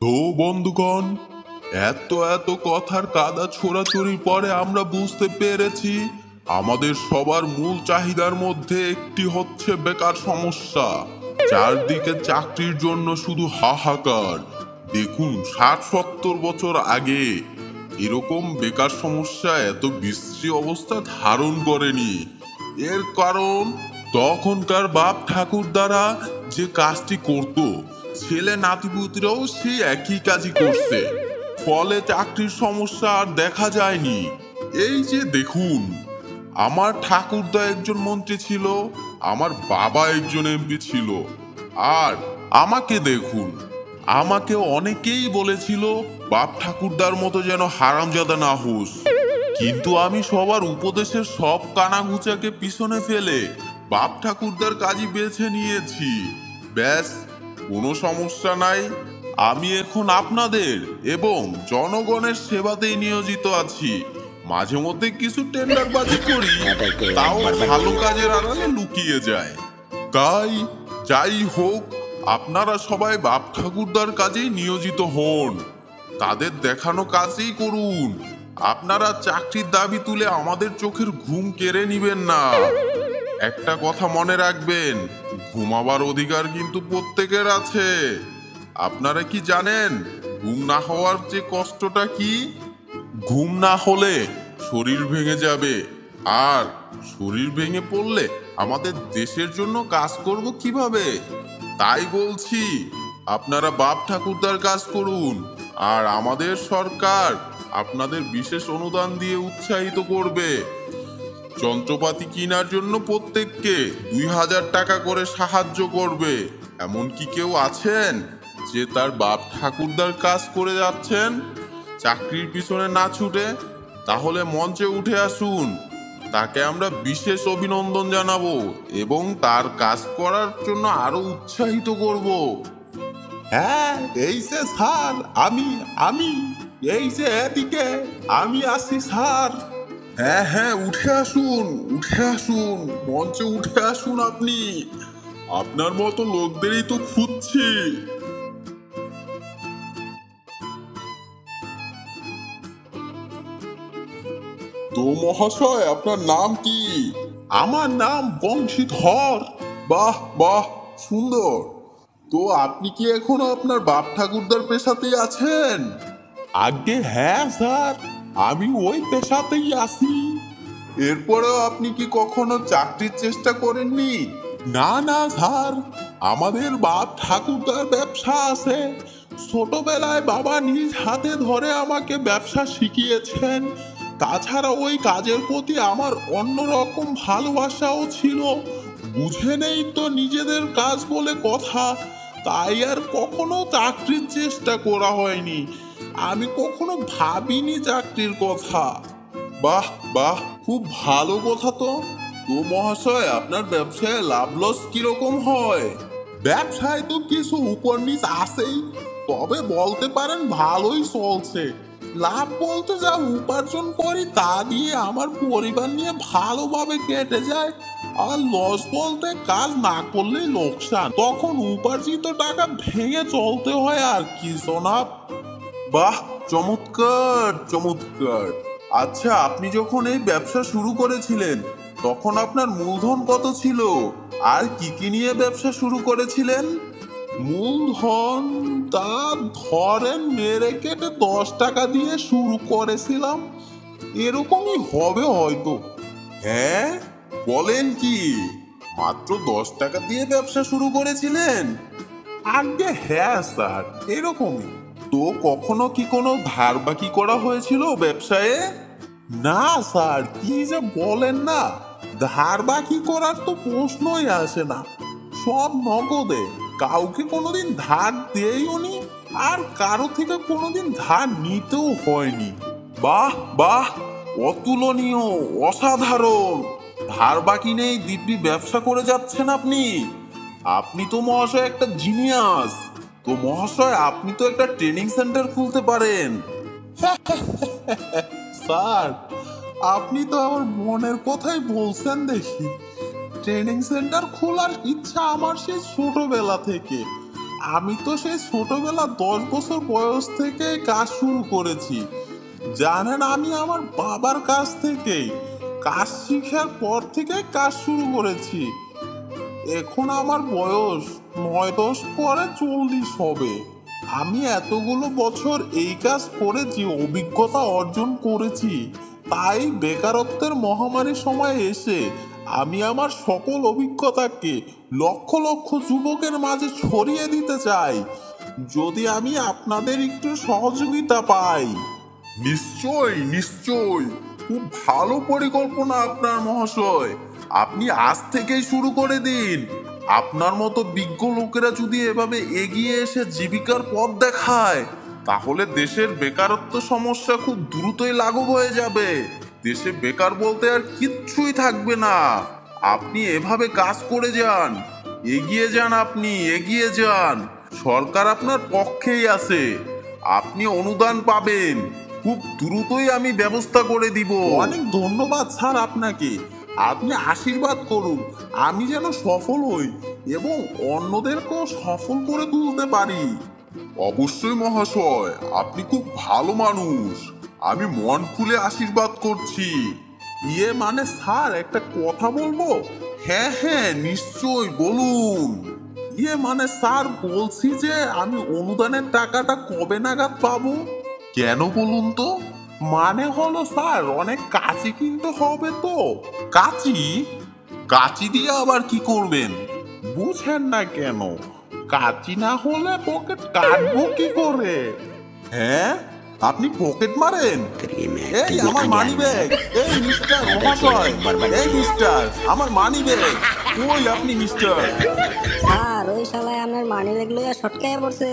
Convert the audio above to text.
তো বন্ধুগণ, এত এত কথার কাদা ছোড়াছড়ির পরে আমরা বুঝতে পেরেছি আমাদের সবার মূল চাহিদার মধ্যে একটি হচ্ছে বেকার সমস্যা। চারদিকে চাকরির জন্য শুধু হাহাকার। দেখুন, 60-70 বছর আগে এরকম বেকার সমস্যা এত বিশ্রী অবস্থা ধারণ করেনি। এর কারণ তখনকার বাপ ঠাকুর দ্বারা যে কাজটি করত, ছেলে নাতিপুতিরাও সেই একই কাজই করছে। ফলে চাকরির সমস্যা আর দেখা যায়নি। এই যে দেখুন, আমার ঠাকুরদা একজন মন্ত্রী ছিল, আমার বাবা একজন এমপি ছিল, আর আমাকে দেখুন, আমাকে অনেকেই বলেছিল বাপ ঠাকুরদার মতো যেন হারামজাদা না হোস। কিন্তু আমি সবার উপদেশের সব কানাঘুচাকে পিছনে ফেলে বাপ ঠাকুরদার কাজই বেছে নিয়েছি। ব্যাস, কোনো সমস্যা নাই। আমি এখন আপনাদের এবং জনগণের সেবাতেই নিয়োজিত আছি। মাঝে মধ্যে কিছু টেন্ডারবাজি করি, তাও ভালো কাজের আড়ালে লুকিয়ে যায়। তাই যাই হোক, আপনারা সবাই বাপ ঠাকুরদার কাজেই নিয়োজিত হন, তাদের দেখানো কাজই করুন। আপনারা চাকরির দাবি তুলে আমাদের চোখের ঘুম কেড়ে নিবেন না। একটা কথা মনে রাখবেন, ঘুমাবার অধিকার কিন্তু প্রত্যেকের আছে। আপনারা কি জানেন ঘুম না হওয়ার যে কষ্টটা কি? ঘুম না হলে শরীর ভেঙে যাবে, আর শরীর ভেঙে পড়লে আমাদের দেশের জন্য কাজ করব কিভাবে? তাই বলছি, আপনারা বাপ ঠাকুরদার কাজ করুন, আর আমাদের সরকার আপনাদের বিশেষ অনুদান দিয়ে উৎসাহিত করবে। যন্ত্রপাতি কেনার জন্য প্রত্যেককে 2000 টাকা করে সাহায্য করবে। এমন কি কেউ আছেন যে তার বাপ ঠাকুরদার কাজ করে যাচ্ছেন, চাকরির পিছনে না ছুটে? তাহলে মঞ্চে উঠে আসুন, তাকে আমরা বিশেষ অভিনন্দন জানাবো এবং তার কাজ করার জন্য আরো উৎসাহিত করব। হ্যাঁ, এই যে স্যার, আমি আমি এই যে এদিকে আমি আছি স্যার। হ্যাঁ হ্যাঁ, উঠে আসুন, উঠে আসুন, মঞ্চে উঠে আসুন। আপনি আপনার মতো লোকদেরই তো খুঁজছি। তো মহাশয়, আপনার নাম কি? আমার নাম বংশীধর। বাহ বাহ, সুন্দর। তো আপনি কি এখনো আপনার বাপ ঠাকুরদার পেশাতেই আছেন? আগে হ্যাঁ স্যার, আমি ওই পেশাতেই আছি। এরপরেও আপনি কি কখনো চাকরির চেষ্টা করেননি? না না স্যার, আমাদের বাপ ঠাকুরদার ব্যবসা আছে। ছোটবেলায় বাবা নিজ হাতে ধরে আমাকে ব্যবসা শিখিয়েছেন। তাছাড়া ওই কাজের প্রতি আমার অন্যরকম ভালোবাসাও ছিল। বুঝে নেই তো নিজেদের কাজ বলে কথা, তাই আর কখনো চাকরির চেষ্টা করা হয়নি। আমি কখনো ভাবিনি চাকরির কথা। বাহ বাহ, খুব ভালো কথা তো। তো মহাশয়, আপনার ব্যবসায় লাভ লস কিরকম হয়? ব্যবসায় তো কিছু উপর নিচ আছেই, তবে বলতে পারেন ভালোই চলছে। লাভ বলতে যা উপার্জন করি তা দিয়ে আমার পরিবার নিয়ে ভালোভাবে কেটে যায়। আর লস বলতে কাজ না করলেই লোকসান, তখন উপার্জিত টাকা ভেঙে চলতে হয় আর কি জনাব। বাহ, চমৎকার চমৎকার। আচ্ছা, আপনি যখন এই ব্যবসা শুরু করেছিলেন তখন আপনার মূলধন কত ছিল, আর কি কি নিয়ে ব্যবসা শুরু করেছিলেন? মূলধন তা ধরেন মেরে কেটে 10 টাকা দিয়ে শুরু করেছিলাম, এরকমই হবে হয়তো। হ্যাঁ, বলেন কি, মাত্র 10 টাকা দিয়ে ব্যবসা শুরু করেছিলেন? আগে হ্যাঁ স্যার, এরকমই। তো কখনো কি কোনো ধার বাকি করা হয়েছিল ব্যবসায়ে? না স্যার, কি যে বলেন না, ধার বাকি করার তো প্রশ্নই আসে না। সব নগদে, কাউকে কোনোদিন ধার দেইও নি, আর কারো থেকে কোনোদিন ধার নিতেও হয়নি। বাহ বাহ, অতুলনীয়, অসাধারণ। ধার বাকি নেই দিব্যি ব্যবসা করে যাচ্ছেন আপনি। আপনি তো মহাশয় একটা জিনিয়াস। তো মহাশয়, আপনি তো একটা ট্রেনিং সেন্টার খুলতে পারেন। স্যার, আপনি তো আমার মনের কথাই বলছেন দেখি। ট্রেনিং সেন্টার খোলার ইচ্ছা আমার সেই ছোটবেলা থেকে। আমি তো সেই ছোটবেলা 10 বছর বয়স থেকে কাজ শুরু করেছি। জানেন, আমি আমার বাবার কাছ থেকেই কাজ শিখার পর থেকে কাজ শুরু করেছি। এখন আমার বয়স 9-10 পরে 40 হবে। আমি এতগুলো বছর এই কাজ করে যে অভিজ্ঞতা অর্জন করেছি, তাই বেকারত্বের মহামারীর সময় এসে আমি আমার সকল অভিজ্ঞতাকে লক্ষ লক্ষ যুবকের মাঝে ছড়িয়ে দিতে চাই, যদি আমি আপনাদের একটু সহযোগিতা পাই। নিশ্চয় নিশ্চয়, খুব ভালো পরিকল্পনা আপনার মহাশয়। আপনি আজ থেকেই শুরু করে দিন। আপনার মতো বিজ্ঞ লোকেরা যদি এভাবে এগিয়ে এসে জীবিকার পথ দেখায়, তাহলে দেশের বেকারত্ব সমস্যা খুব দ্রুতই লাঘব হয়ে যাবে। দেশে বেকার বলতে আর কিচ্ছুই থাকবে না। আপনি এভাবে কাজ করে যান, এগিয়ে যান, আপনি এগিয়ে যান। সরকার আপনার পক্ষেই আছে। আপনি অনুদান পাবেন, খুব দ্রুতই আমি ব্যবস্থা করে দিব। অনেক ধন্যবাদ স্যার আপনাকে। আপনি আশীর্বাদ করুন আমি যেন সফল হই এবং অন্যদেরকেও সফল করে তুলতে পারি। অবশ্যই মহাশয়, আপনি খুব ভালো মানুষ। আমি মন খুলে আশীর্বাদ করছি। মানে স্যার, একটা কথা বলবো? হ্যাঁ হ্যাঁ, নিশ্চয় বলুন। মানে স্যার, বলছি যে আমি অনুদানের টাকাটা কবে নাগাদ পাবো? কেন বলুন তো? মানে হলো স্যার, অনেক কাঁচি কিনতে হবে তো। কাঁচি? কাঁচি দিয়ে আবার কি করবেন? বুঝেন না কেন? কাঁচি না হলে পকেট কাটবো কি করে? হ্যাঁ, আপনি পকেট মারেন? এই আমার মানি ব্যাগ! এই মিস্টার মহাশয়, এই মিস্টার, আমার মানি ব্যাগ কই আপনি মিস্টার? স্যার, ওই শালায় আপনার মানি ব্যাগ লইয়া সটকাইয়া পড়ছে।